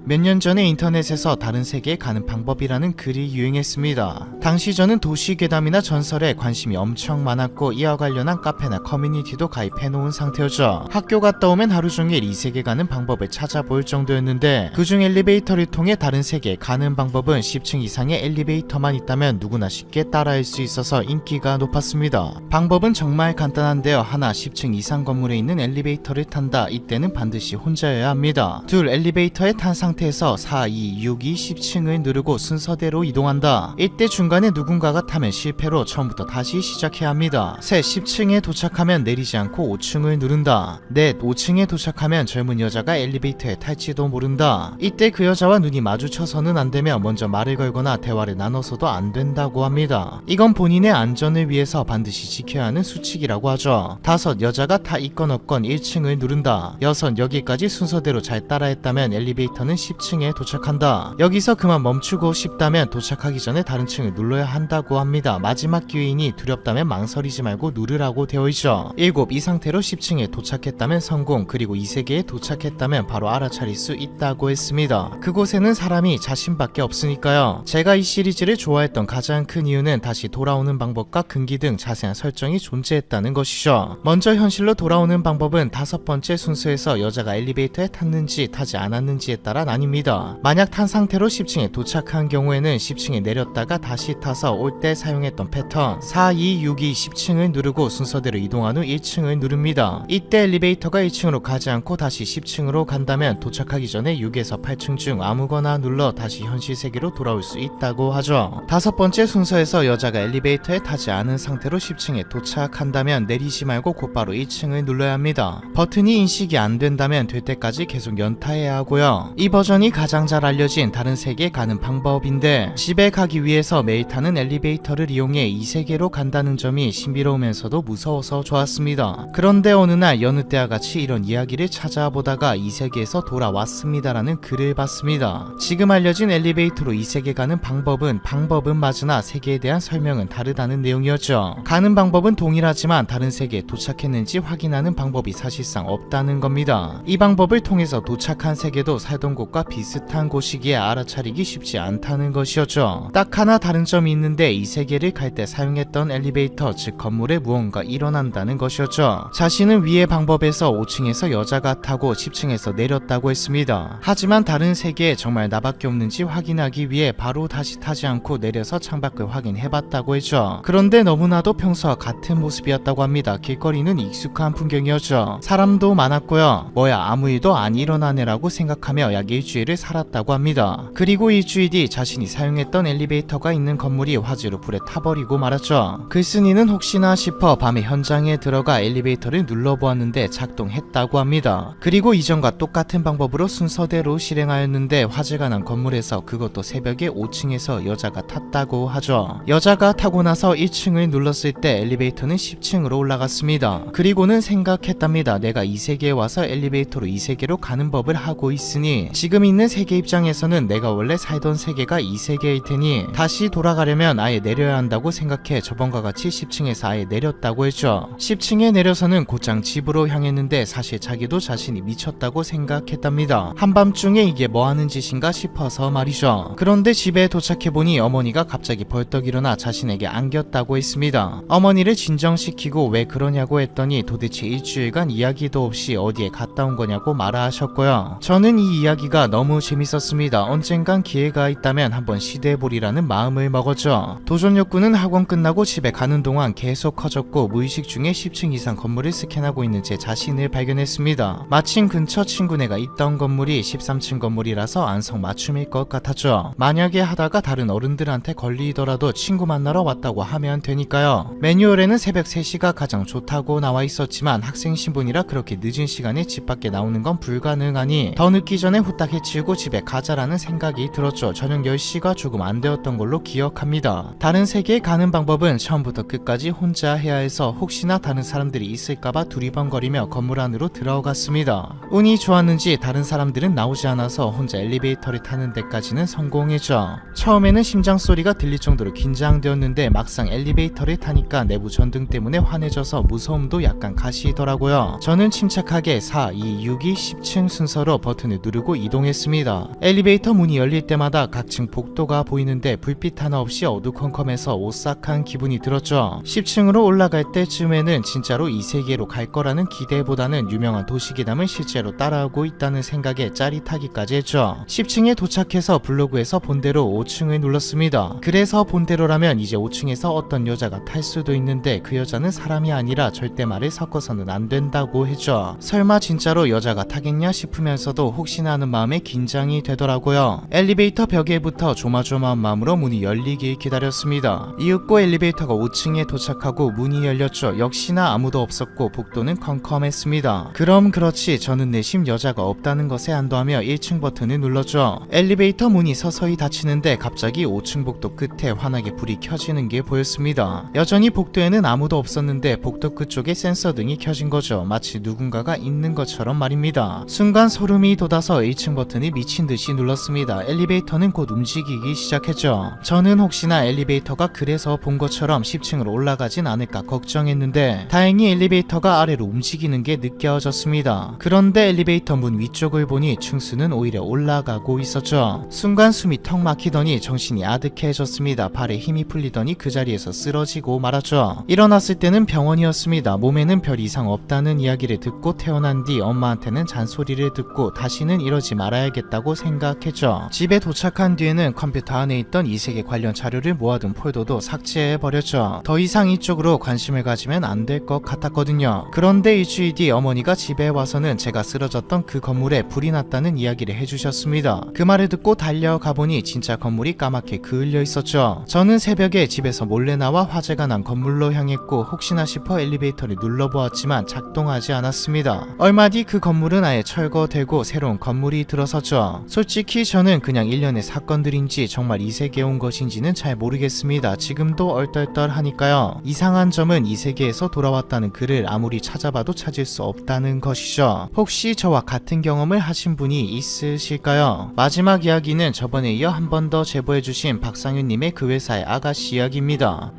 몇 년 전에 인터넷에서 다른 세계에 가는 방법이라는 글이 유행했습니다. 당시 저는 도시괴담이나 전설에 관심이 엄청 많았고 이와 관련한 카페나 커뮤니티도 가입해놓은 상태였죠. 학교 갔다 오면 하루 종일 이 세계 가는 방법을 찾아볼 정도였는데 그중 엘리베이터를 통해 다른 세계에 가는 방법은 10층 이상의 엘리베이터만 있다면 누구나 쉽게 따라할 수 있어서 인기가 높았습니다. 방법은 정말 간단한데요. 하나, 10층 이상 건물에 있는 엘리베이터를 탄다. 이때는 반드시 혼자여야 합니다. 둘, 엘리베이터에 탄 상태에서 4, 2, 6, 2, 10층을 누르고 순서대로 이동한다. 이때 중간에 누군가가 타면 실패로 처음부터 다시 시작해야 합니다. 셋, 10층에 도착하면 내리지 않고 5층을 누른다. 넷, 5층에 도착하면 젊은 여자가 엘리베이터에 탈지도 모른다. 이때 그 여자와 눈이 마주쳐서는 안 되며 먼저 말을 걸거나 대화를 나눠서도 안 된다고 합니다. 이건 본인의 안전을 위해서 반드시 지켜야 하는 수칙이라고 하죠. 다섯, 여자가 타 있건 없건 1층을 누른다. 여섯, 여기까지 순서대로 잘 따라했다면 엘리베이터는 10층에 도착한다. 여기서 그만 멈추고 싶다면 도착하기 전에 다른 층을 눌러야 한다고 합니다. 마지막 기회이니 두렵다면 망설이지 말고 누르라고 되어있죠. 7. 이 상태로 10층에 도착했다면 성공, 그리고 이 세계에 도착했다면 바로 알아차릴 수 있다고 했습니다. 그곳에는 사람이 자신밖에 없으니까요. 제가 이 시리즈를 좋아했던 가장 큰 이유는 다시 돌아오는 방법과 금기 등 자세한 설정이 존재했다는 것이죠. 먼저 현실로 돌아오는 방법은 5번째 순서에서 여자가 엘리베이터에 탔는지 타지 않았는지에 따라 나뉩니다. 만약 탄 상태로 10층에 도착한 경우에는 10층에 내렸다가 다시 타서 올 때 사용했던 패턴 4, 2, 6, 2, 10층을 누르고 순서대로 이동한 후 1층을 누릅니다. 이때 엘리베이터가 1층으로 가지 않고 다시 10층으로 간다면 도착하기 전에 6에서 8층 중 아무거나 눌러 다시 현실 세계로 돌아올 수 있다고 하죠. 5번째 순서에서 여자가 엘리베이터에 타지 않은 상태로 10층에 도착한다면 내리지 말고 곧바로 1층을 눌러야 합니다. 버튼이 인식이 안 된다면 될 때까지 계속 연타해야 하고요. 이 버전이 가장 잘 알려진 다른 세계에 가는 방법인데 집에 가기 위해서 매일 타는 엘리베이터를 이용해 이 세계로 간다는 점이 신비로우면서도 무서워서 좋았습니다. 그런데 어느 날 여느 때와 같이 이런 이야기를 찾아보다가 이 세계에서 돌아왔습니다라는 글을 봤습니다. 지금 알려진 엘리베이터로 이 세계 가는 방법은 맞으나 세계에 대한 설명은 다르다는 내용이었죠. 가는 방법은 동일하지만 다른 세계에 도착했는지 확인하는 방법이 사실상 없다는 겁니다. 이 방법을 통해서 도착한 세계도 살던 곳과 비슷한 곳이기에 알아차리기 쉽지 않다는 것이었죠. 딱 하나 다른 점이 있는데 이 세계를 갈 때 사용했던 엘리베이터, 즉 건물에 무언가 일어난다는 것이었죠. 자신은 위의 방법에서 5층에서 여자가 타고 10층에서 내렸다고 했습니다. 하지만 다른 세계에 정말 나밖에 없는지 확인하기 위해 바로 다시 타지 않고 내려서 창밖을 확인해봤다고 했죠. 그런데 너무나도 평소와 같은 모습이었다고 합니다. 길거리는 익숙한 풍경이었죠. 사람도 많았고요. 뭐야 아무 일도 안 일어나네라고 생각하며 약 일주일을 살았다고 합니다. 그리고 일주일 뒤 자신이 사용했던 엘리베이터가 있는 건물이 화재로 불에 타버리고 말았죠. 글쓴이는 혹시나 싶어 밤에 현장에 들어가 엘리베이터를 눌러보았는데 작동했다고 합니다. 그리고 이전과 똑같은 방법으로 순서대로 실행하였는데 화재가 난 건물에서 그것도 새벽에 5층에서 여자가 탔다고 하죠. 여자가 타고 나서 1층을 눌렀을 때 엘리베이터는 10층으로 올라갔습니다. 그리고는 생각했답니다. 내가 이 세계에 와서 엘리베이터로 이 세계로 가는 법을 하고 있으니 지금 있는 세계 입장에서는 내가 원래 살던 세계가 이 세계일 테니 다시 돌아가려면 아예 내려야 한다고 생각해 저번과 같이 10층에서 아예 내렸다고 했죠. 10층에 내려서는 곧장 집으로 향했는데 사실 자기도 자신이 미쳤다고 생각했답니다. 한밤중에 이게 뭐하는 짓인가 싶어서 말이죠. 그런데 집에 도착해보니 어머니가 갑자기 벌떡 일어나 자신에게 안겼다고 했습니다. 어머니를 진정시키고 왜 그러냐고 했더니 도대체 일주일간 이야기도 없이 어디에 갔다 온 거냐고 말하셨고요. 저는 이 이야기가 하기가 너무 재밌었습니다. 언젠간 기회가 있다면 한번 시도해보리라는 마음을 먹었죠. 도전 욕구는 학원 끝나고 집에 가는 동안 계속 커졌고 무의식 중에 10층 이상 건물을 스캔하고 있는 제 자신을 발견했습니다. 마침 근처 친구네가 있던 건물이 13층 건물이라서 안성맞춤일 것 같았죠. 만약에 하다가 다른 어른들한테 걸리더라도 친구 만나러 왔다고 하면 되니까요. 매뉴얼에는 새벽 3시가 가장 좋다고 나와 있었지만 학생 신분이라 그렇게 늦은 시간에 집 밖에 나오는 건 불가능하니 더 늦기 전에 후딱 해치우고 집에 가자라는 생각이 들었죠. 저녁 10시가 조금 안 되었던 걸로 기억합니다. 다른 세계에 가는 방법은 처음부터 끝까지 혼자 해야 해서 혹시나 다른 사람들이 있을까봐 두리번거리며 건물 안으로 들어갔습니다. 운이 좋았는지 다른 사람들은 나오지 않아서 혼자 엘리베이터를 타는 데까지는 성공했죠. 처음에는 심장 소리가 들릴 정도로 긴장되었는데 막상 엘리베이터를 타니까 내부 전등 때문에 환해져서 무서움도 약간 가시더라고요. 저는 침착하게 4, 2, 6이 10층 순서로 버튼을 누르고 이동했습니다. 엘리베이터 문이 열릴 때마다 각층 복도가 보이는데 불빛 하나 없이 어두컴컴해서 오싹한 기분이 들었죠. 10층으로 올라갈 때쯤에는 진짜로 이 세계로 갈 거라는 기대보다는 유명한 도시계담을 실제로 따라하고 있다는 생각에 짜릿하기까지 했죠. 10층에 도착해서 블로그에서 본대로 5층을 눌렀습니다. 그래서 본대로라면 이제 5층에서 어떤 여자가 탈 수도 있는데 그 여자는 사람이 아니라 절대 말을 섞어서는 안 된다고 했죠. 설마 진짜로 여자가 타겠냐 싶으면서도 혹시나 하는 마음에 긴장이 되더라고요. 엘리베이터 벽에부터 조마조마한 마음으로 문이 열리길 기다렸습니다. 이윽고 엘리베이터가 5층에 도착하고 문이 열렸죠. 역시나 아무도 없었고 복도는 컴컴했습니다. 그럼 그렇지 저는 내심 여자가 없다는 것에 안도하며 1층 버튼을 눌렀죠. 엘리베이터 문이 서서히 닫히는데 갑자기 5층 복도 끝에 환하게 불이 켜지는 게 보였습니다. 여전히 복도에는 아무도 없었는데 복도 끝쪽에 센서등이 켜진 거죠. 마치 누군가가 있는 것처럼 말입니다. 순간 소름이 돋아서 1층 버튼을 미친듯이 눌렀습니다. 엘리베이터는 곧 움직이기 시작했죠. 저는 혹시나 엘리베이터가 그래서 본 것처럼 10층으로 올라가진 않을까 걱정했는데 다행히 엘리베이터가 아래로 움직이는 게 느껴졌습니다. 그런데 엘리베이터 문 위쪽을 보니 층수는 오히려 올라가고 있었죠. 순간 숨이 턱 막히더니 정신이 아득해졌습니다. 발에 힘이 풀리더니 그 자리에서 쓰러지고 말았죠. 일어났을 때는 병원이었습니다. 몸에는 별 이상 없다는 이야기를 듣고 태어난 뒤 엄마한테는 잔소리를 듣고 다시는 이러지 말아야겠다고 생각했죠. 집에 도착한 뒤에는 컴퓨터 안에 있던 이 세계 관련 자료를 모아둔 폴더도 삭제해버렸죠. 더 이상 이쪽으로 관심을 가지면 안 될 것 같았거든요. 그런데 일주일 뒤 어머니가 집에 와서는 제가 쓰러졌던 그 건물에 불이 났다는 이야기를 해주셨습니다. 그 말을 듣고 달려가 보니 진짜 건물이 까맣게 그을려 있었죠. 저는 새벽에 집에서 몰래 나와 화재가 난 건물로 향했고 혹시나 싶어 엘리베이터를 눌러보았지만 작동하지 않았습니다. 얼마 뒤 그 건물은 아예 철거되고 새로운 건물이 들어섰죠. 솔직히 저는 그냥 일련의 사건들인지 정말 이 세계에 온 것인지는 잘 모르겠습니다. 지금도 얼떨떨하니까요. 이상한 점은 이 세계에서 돌아왔다는 글을 아무리 찾아봐도 찾을 수 없다는 것이죠. 혹시 저와 같은 경험을 하신 분이 있으실까요? 마지막 이야기는 저번에 이어 한 번 더 제보해주신 박상윤님의 그 회사의 아가씨 이야기입니다.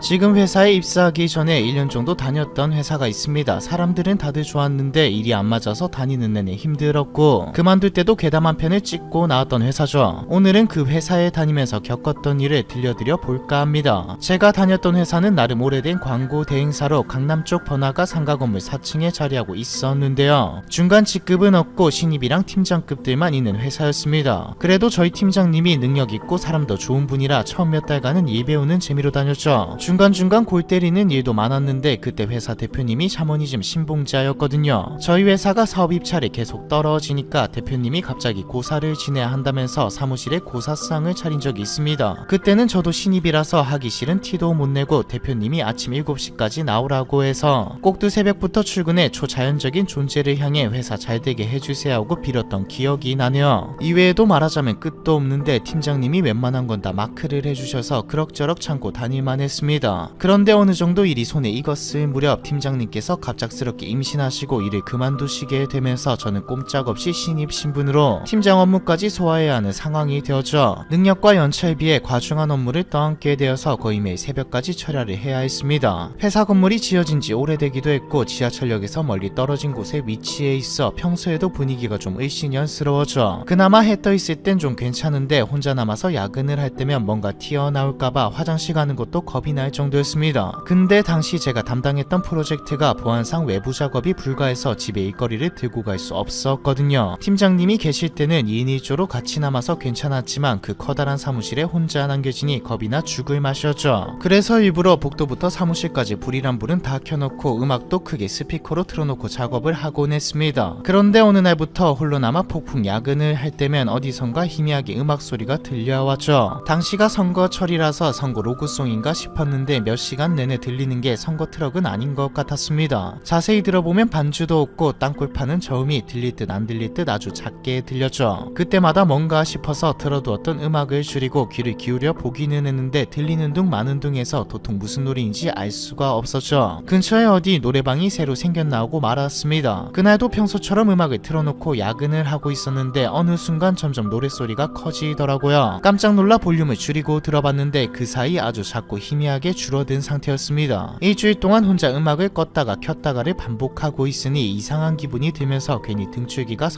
지금 회사에 입사하기 전에 1년 정도 다녔던 회사가 있습니다. 사람들은 다들 좋았는데 일이 안 맞아서 다니는 내내 힘들었고 그만둘 때도 괴담 한 편을 찍고 나왔던 회사죠. 오늘은 그 회사에 다니면서 겪었던 일을 들려드려 볼까 합니다. 제가 다녔던 회사는 나름 오래된 광고 대행사로 강남 쪽 번화가 상가 건물 4층에 자리하고 있었는데요. 중간 직급은 없고 신입이랑 팀장급들만 있는 회사였습니다. 그래도 저희 팀장님이 능력 있고 사람도 좋은 분이라 처음 몇 달간은 일 배우는 재미로 다녔죠. 중간중간 골 때리는 일도 많았는데 그때 회사 대표님이 샤머니즘 신봉자였거든요. 저희 회사가 사업 입찰이 계속 떨어지니까 대표님이 갑자기 고사를 지내야 한다면서 사무실에 고사상을 차린 적이 있습니다. 그때는 저도 신입이라서 하기 싫은 티도 못 내고 대표님이 아침 7시까지 나오라고 해서 꼭두 새벽부터 출근해 초자연적인 존재를 향해 회사 잘되게 해주세요 하고 빌었던 기억이 나네요. 이외에도 말하자면 끝도 없는데 팀장님이 웬만한 건 다 마크를 해주셔서 그럭저럭 참고 다닐만 했습니다. 그런데 어느 정도 일이 손에 익었을 무렵 팀장님께서 갑작스럽게 임신하시고 일을 그만두시게 되면서 저는 꼼짝없이 신입 신분으로 팀장 업무까지 소화해야 하는 상황이 되었죠. 능력과 연차에 과중한 업무를 떠안게 되어서 거의 매일 새벽까지 처리를 해야 했습니다. 회사 건물이 지어진 지 오래되기도 했고 지하철역에서 멀리 떨어진 곳에 위치해 있어 평소에도 분위기가 좀 을씨년스러워져. 그나마 해 떠 있을 땐 좀 괜찮은데 혼자 남아서 야근을 할 때면 뭔가 튀어나올까봐 화장실 가는 것도 겁이 날 정도였습니다. 근데 당시 제가 담당했던 프로젝트가 보안상 외부 작업이 불가해서 집에 일거리를 들고 갈 수 없었거든요. 팀장님이 계실 때는 2인 1조로 같이 남아서 괜찮았지만 그 커다란 사무실에 혼자 남겨지니 겁이나 죽을 맛이었죠. 그래서 일부러 복도부터 사무실까지 불이란 불은 다 켜놓고 음악도 크게 스피커로 틀어놓고 작업을 하곤 했습니다. 그런데 어느 날부터 홀로 남아 폭풍 야근을 할 때면 어디선가 희미하게 음악 소리가 들려왔죠. 당시가 선거철이라서 선거 로고송인가 싶었는데 몇 시간 내내 들리는 게 선거 트럭은 아닌 것 같았습니다. 자세히 들어보면 반주도 없고 땅굴 파는 저음이 들릴 듯 안 들릴 듯 아주 작게 들렸죠. 그때마다 뭔가 싶어서 틀어두었던 음악을 줄이고 귀를 기울여 보기는 했는데 들리는 둥 마는 둥에서 도통 무슨 노래인지 알 수가 없었죠. 근처에 어디 노래방이 새로 생겨나오고 말았습니다. 그날도 평소처럼 음악을 틀어놓고 야근을 하고 있었는데 어느 순간 점점 노랫소리가 커지더라고요. 깜짝 놀라 볼륨을 줄이고 들어봤는데 그 사이 아주 작고 희미하게 줄어든 상태였습니다. 일주일 동안 혼자 음악을 껐다가 켰다가를 반복하고 있으니 이상한 기분이 들면서 괜히 등줄기가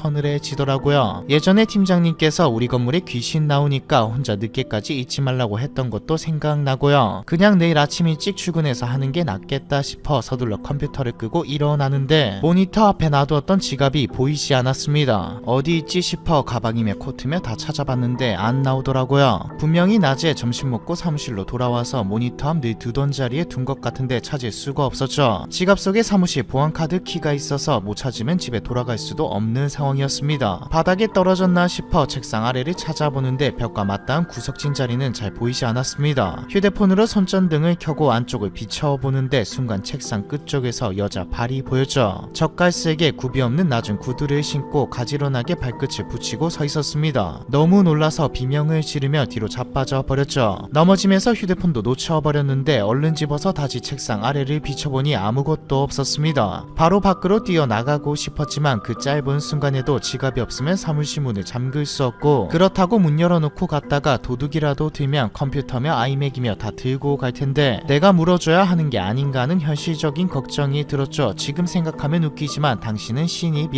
서늘해지더라고요. 예전에 팀장님께서 우리 건물에 귀신 나오니까 혼자 늦게까지 있지 말라고 했던 것도 생각나고요. 그냥 내일 아침 일찍 출근해서 하는 게 낫겠다 싶어 서둘러 컴퓨터를 끄고 일어나는데 모니터 앞에 놔두었던 지갑이 보이지 않았습니다. 어디 있지 싶어 가방이며 코트며 다 찾아봤는데 안 나오더라고요. 분명히 낮에 점심 먹고 사무실로 돌아와서 모니터 앞 늘 두던 자리에 둔 것 같은데 찾을 수가 없었죠. 지갑 속에 사무실 보안카드 키가 있어서 못 찾으면 집에 돌아갈 수도 없는 상황이었습니다. 바닥에 떨어졌나 싶어 책상 아래를 찾아보는데 벽과 맞닿은 구석진 자리는 잘 보이지 않았습니다. 휴대폰으로 손전등을 켜고 안쪽을 비춰보는데 순간 책상 끝쪽에서 여자 발이 보였죠. 젓갈색에 굽이 없는 낮은 구두를 신고 가지런하게 발끝을 붙이고 서 있었습니다. 너무 놀라서 비명을 지르며 뒤로 자빠져 버렸죠. 넘어지면서 휴대폰도 놓쳐버렸는데 얼른 집어서 다시 책상 아래를 비춰보니 아무것도 없었습니다. 바로 밖으로 뛰어나가고 싶었지만 그 짧은 순간에도 지갑이 없으면 사무실 문을 잠글 수 없고 그렇다고 문 열어놓고 갔다가 도둑이라도 들면 컴퓨터며 아이맥이며 다 들고 갈 텐데 내가 물어줘야 하는 게 아닌가 하는 현실적인 걱정이 들었죠. 지금 생각하면 웃기지만 당신은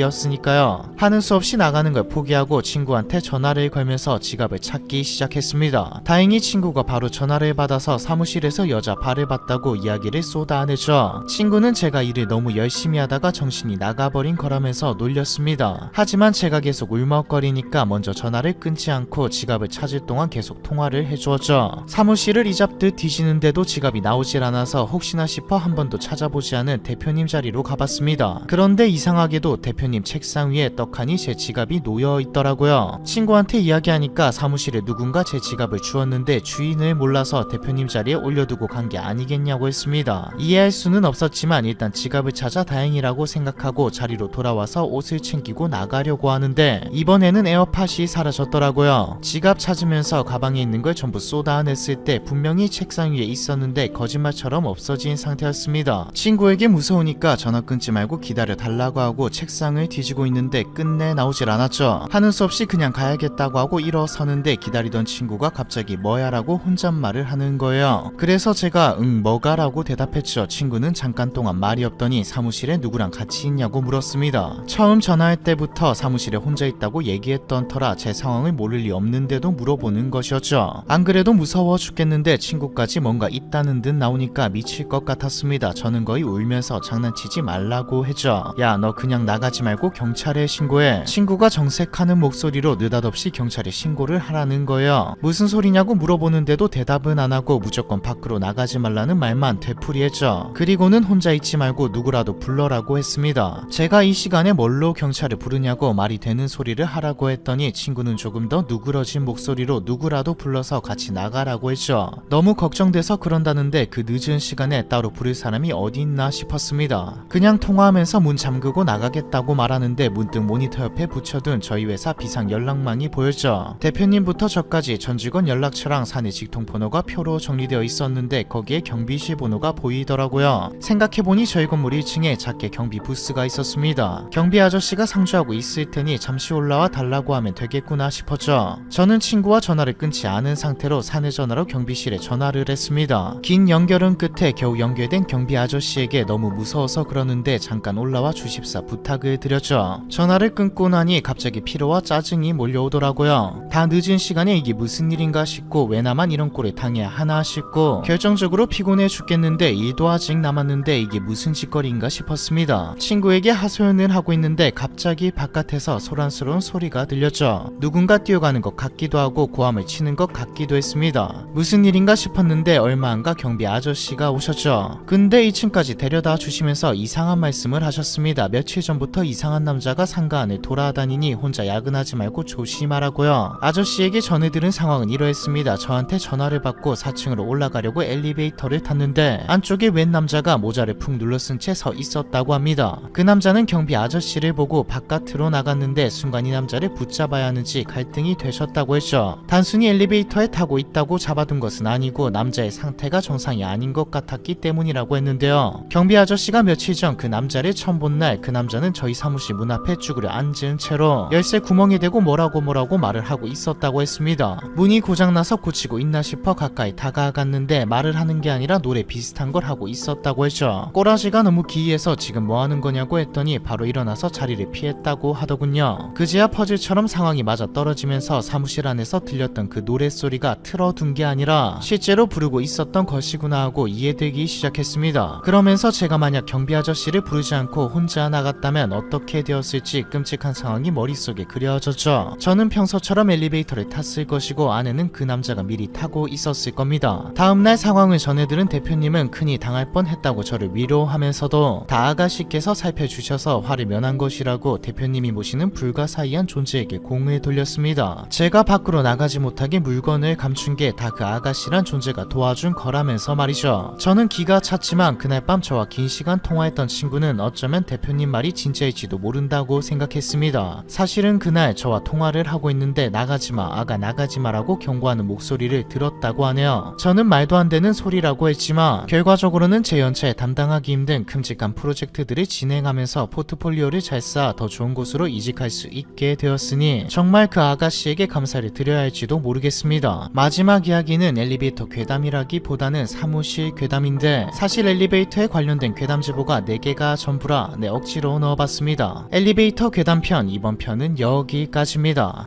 신입이었으니까요. 하는 수 없이 나가는 걸 포기하고 친구한테 전화를 걸면서 지갑을 찾기 시작했습니다. 다행히 친구가 바로 전화를 받아서 사무실에서 여자 발을 봤다고 이야기를 쏟아내죠. 친구는 제가 일을 너무 열심히 하다가 정신이 나가버린 거라면서 놀렸습니다. 하지만 제가 계속 울먹거리니까 먼저 전화를 끊지 않고 지갑을 찾을 동안 계속 통화를 해주었죠. 사무실을 이잡듯 뒤지는데도 지갑이 나오질 않아서 혹시나 싶어 한 번도 찾아보지 않은 대표님 자리로 가봤습니다. 그런데 이상하게도 대표님 책상 위에 떡하니 제 지갑이 놓여 있더라고요. 친구한테 이야기하니까 사무실에 누군가 제 지갑을 주었는데 주인을 몰라서 대표님 자리에 올려두고 간 게 아니겠냐고 했습니다. 이해할 수는 없었지만 일단 지갑을 찾아 다행이라고 생각하고 자리로 돌아와서 옷을 챙기고 나가려고 하는데 이번에는 에어팟이 사라졌더라고요. 지갑 찾으면서 가방에 있는 걸 전부 쏟아냈을 때 분명히 책상 위에 있었는데 거짓말처럼 없어진 상태였습니다. 친구에게 무서우니까 전화 끊지 말고 기다려 달라고 하고 책상을 뒤지고 있는데 끝내 나오질 않았죠. 하는 수 없이 그냥 가야겠다고 하고 일어서는데 기다리던 친구가 갑자기 뭐야 라고 혼잣말을 하는 거예요. 그래서 제가 응 뭐가 라고 대답했죠. 친구는 잠깐 동안 말이 없더니 사무실에 누구랑 같이 있냐고 물었습니다. 처음 전화할 때부터 사무실에 혼자 있다고 얘기했던 터라 제 상황을 모를 리 없는데도 물어보는 것이었죠. 안 그래도 무서워 죽겠는데 친구까지 뭔가 있다는 듯 나오니까 미칠 것 같았습니다. 저는 거의 울면서 장난치지 말라고 했죠. 야 너 그냥 나가지 말고 경찰에 신고해. 친구가 정색하는 목소리로 느닷없이 경찰에 신고를 하라는 거예요. 무슨 소리냐고 물어보는데도 대답은 안 하고 무조건 밖으로 나가지 말라는 말만 되풀이했죠. 그리고는 혼자 있지 말고 누구라도 불러라고 했습니다. 제가 이 시간에 뭘로 경찰을 부르냐고 말이 되는 소리를 하라고 했더니 친구는 조금 더 누그러진 목소리로 누구라도 불러서 같이 나가라고 했죠. 너무 걱정돼서 그런다는데 그 늦은 시간에 따로 부를 사람이 어디 있나 싶었습니다. 그냥 통화하면서 문 잠그고 나가겠다고 말하는데 문득 모니터 옆에 붙여둔 저희 회사 비상 연락망이 보였죠. 대표님부터 저까지 전 직원 연락처랑 사내 직통번호가 표로 정리되어 있었는데 거기에 경비실 번호가 보이더라고요. 생각해보니 저희 건물 1층에 작게 경비 부스가 있었습니다. 경비 아저씨가 상주하고 있을 테니 잠시 올라와 달라고 하면 되겠구나 싶었죠. 저는 친구와 전화를 끊지 않은 상태로 사내 전화로 경비실에 전화를 했습니다. 긴 연결은 끝에 겨우 연결된 경비 아저씨에게 너무 무서워서 그러는데 잠깐 올라와 주십사 부탁을 드렸죠. 전화를 끊고 나니 갑자기 피로와 짜증이 몰려오더라고요. 다 늦은 시간에 이게 무슨 일인가 싶고 왜 나만 이런 꼴에 당해야 하나 싶고 했고 결정적으로 피곤해 죽겠는데 일도 아직 남았는데 이게 무슨 짓거리인가 싶었습니다. 친구에게 하소연을 하고 있는데 갑자기 바깥에서 소란스러운 소리가 들렸죠. 누군가 뛰어가는 것 같기도 하고 고함을 치는 것 같기도 했습니다. 무슨 일인가 싶었는데 얼마 안가 경비 아저씨가 오셨죠. 근데 2층까지 데려다 주시면서 이상한 말씀을 하셨습니다. 며칠 전부터 이상한 남자가 상가 안에 돌아다니니 혼자 야근하지 말고 조심하라고요. 아저씨에게 전해들은 상황은 이러했습니다. 저한테 전화를 받고 4층으로 올라가려고 엘리베이터를 탔는데 안쪽에 웬 남자가 모자를 푹 눌러쓴 채 서 있었다고 합니다. 그 남자는 경비 아저씨를 보고 바깥으로 나갔는데 순간 이 남자를 붙잡아야 하는지 갈등이 되셨다고 했죠. 단순히 엘리베이터에 타고 있다고 잡아둔 것은 아니고 남자의 상태가 정상이 아닌 것 같았기 때문이라고 했는데요. 경비 아저씨가 며칠 전 그 남자를 처음 본 날 그 남자는 저희 사무실 문 앞에 쭈그려 앉은 채로 열쇠 구멍에 대고 뭐라고 말을 하고 있었다고 했습니다. 문이 고장나서 고치고 있나 싶어 가까이 다가갔는데 말을 하는 게 아니라 노래 비슷한 걸 하고 있었다고 했죠. 꼬라지가 너무 기이해서 지금 뭐 하는 거냐고 했더니 바로 일어나서 자리를 피했다고 하더군요. 그제야 퍼즐처럼 상황이 맞아 떨어지면서 사무실 안에서 들렸던 그 노랫소리가 틀어둔 게 아니라 실제로 부르고 있었던 것이구나 하고 이해되기 시작했습니다. 그러면서 제가 만약 경비 아저씨를 부르지 않고 혼자 나갔다면 어떻게 되었을지 끔찍한 상황이 머릿속에 그려졌죠. 저는 평소처럼 엘리베이터를 탔을 것이고 안에는 그 남자가 미리 타고 있었을 겁니다. 다음날 상황을 전해들은 대표님은 큰일 당할 뻔했다고 저를 위로하면서도 다 아가씨께서 살펴주셔서 화를 면한 것이라고 대표님이 모시는 불가사의한 존재에게 공을 돌렸습니다. 제가 밖으로 나가지 못하게 물건을 감춘 게 다 그 아가씨란 존재가 도와준 거라면서 말이죠. 저는 기가 찼지만 그날 밤 저와 긴 시간 통화했던 친구는 어쩌면 대표님 말이 진짜일지도 모른다고 생각했습니다. 사실은 그날 저와 통화를 하고 있는데 나가지마 아가 나가지마라고 경고하는 목소리를 들었다고 하네요. 저는 말도 안 되는 소리라고 했지만 결과적으로는 제 연차에 담당하기 힘든 큼직한 프로젝트들을 진행하면서 포트폴리오를 잘 쌓아 더 좋은 곳으로 이직할 수 있게 되었으니 정말 그 아가씨에게 감사를 드려야 할지도 모르겠습니다. 마지막 이야기는 엘리베이터 괴담이라기보다는 사무실 괴담인데 사실 엘리베이터에 관련된 괴담 제보가 4개가 전부라 억지로 넣어봤습니다. 엘리베이터 괴담편 이번 편은 여기까지입니다.